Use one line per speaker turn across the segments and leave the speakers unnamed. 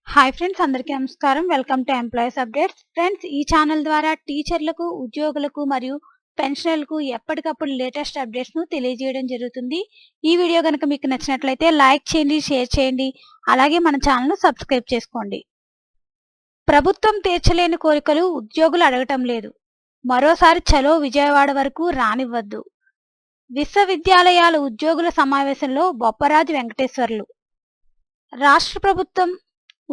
Hi friends, అందరికీ నమస్కారం. Welcome to employees updates. Friends, ఈ ఛానల్ ద్వారా టీచర్లకు, ఉద్యోగులకు మరియు పెన్షనర్లకు ఎప్పటికప్పుడు లేటెస్ట్ అప్డేట్స్ను తెలియజేయడం జరుగుతుంది. ఈ వీడియో కనుక మీకు నచ్చినట్లయితే లైక్ చేయండి, షేర్ చేయండి, అలాగే మన ఛానల్ను సబ్స్క్రైబ్ చేసుకోండి. ప్రభుత్వం తీర్చలేని కోరికలు ఉద్యోగులు అడగటం లేదు. మరోసారి చలో విజయవాడ వరకు రానివ్వద్దు. విశ్వవిద్యాలయాల ఉద్యోగుల సమావేశంలో బొప్పరాజు వెంకటేశ్వర్లు. రాష్ట్ర ప్రభుత్వం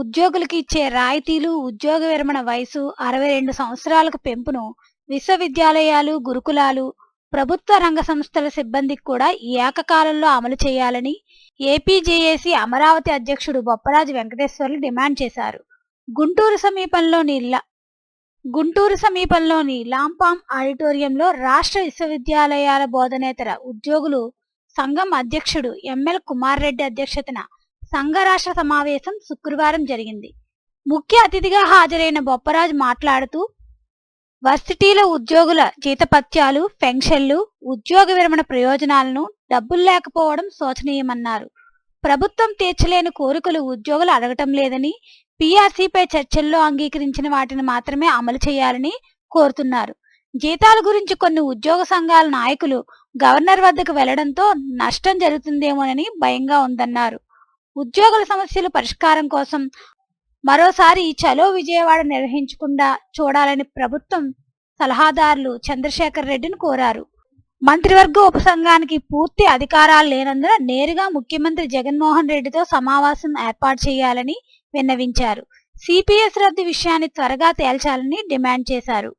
ఉద్యోగులకు ఇచ్చే రాయితీలు, ఉద్యోగ విరమణ వయసు 62 సంవత్సరాలకు పెంపును విశ్వవిద్యాలయాలు, గురుకులాలు, ప్రభుత్వ రంగ సంస్థల సిబ్బందికి కూడా ఏకకాలంలో అమలు చేయాలని ఏపీజేఏసీ అమరావతి అధ్యక్షుడు బొప్పరాజు వెంకటేశ్వర్లు డిమాండ్ చేశారు. గుంటూరు సమీపంలోని లాంపాం ఆడిటోరియంలో రాష్ట్ర విశ్వవిద్యాలయాల బోధనేతర ఉద్యోగులు సంఘం అధ్యక్షుడు ఎంఎల్ కుమార్ రెడ్డి అధ్యక్షతన సంఘ రాష్ట్ర సమావేశం శుక్రవారం జరిగింది. ముఖ్య అతిథిగా హాజరైన బొప్పరాజు మాట్లాడుతూ, వర్సిటీల ఉద్యోగుల జీతపత్యాలు, పెన్షన్లు, ఉద్యోగ విరమణ ప్రయోజనాలను డబ్బులు లేకపోవడం శోచనీయమన్నారు. ప్రభుత్వం తీర్చలేని కోరికలు ఉద్యోగులు అడగటం లేదని, పీఆర్సీపై చర్చల్లో అంగీకరించిన వాటిని మాత్రమే అమలు చేయాలని కోరుతున్నారు. జీతాల గురించి కొన్ని ఉద్యోగ సంఘాల నాయకులు గవర్నర్ వద్దకు వెళ్లడంతో నష్టం జరుగుతుందేమోనని భయంగా ఉందన్నారు. ఉద్యోగుల సమస్యల పరిష్కారం కోసం మరోసారి చలో విజయవాడ నిర్వహించకుండా చూడాలని ప్రభుత్వం సలహాదారులు చంద్రశేఖర్ రెడ్డిని కోరారు. మంత్రివర్గ ఉపసంఘానికి పూర్తి అధికారాలు లేనందున నేరుగా ముఖ్యమంత్రి జగన్మోహన్ రెడ్డితో సమావేశం ఏర్పాటు చేయాలని విన్నవించారు. సిపిఎస్ రద్దు విషయాన్ని త్వరగా తేల్చాలని డిమాండ్ చేశారు.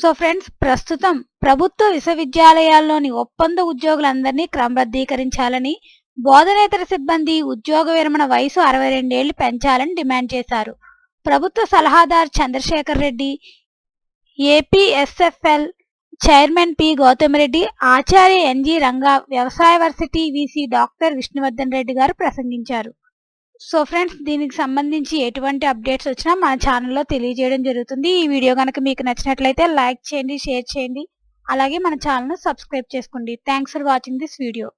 సో ఫ్రెండ్స్, ప్రస్తుతం ప్రభుత్వ విశ్వవిద్యాలయాల్లోని ఒప్పంద ఉద్యోగులందరినీ క్రమబద్ధీకరించాలని, బోధనేతర సిబ్బంది ఉద్యోగ విరమణ వయసు 62 ఏళ్లు పెంచాలని డిమాండ్ చేశారు. ప్రభుత్వ సలహాదారు Chandrasekhar Reddy, APSFL chairman P Gautami Reddy, Acharya N G Ranga, వ్యవసాయ varsity VC doctor Vishnuvardhan Reddy garu ప్రసంగించారు. సో ఫ్రెండ్స్, దీనికి సంబంధించి ఎటువంటి అప్డేట్స్ వచ్చినా మన ఛానల్లో తెలియజేయడం జరుగుతుంది. ఈ వీడియో కనుక మీకు నచ్చినట్లయితే లైక్ చేయండి, షేర్ చేయండి, అలాగే మన ఛానల్ను సబ్స్క్రైబ్ చేసుకోండి. Thanks for watching this video.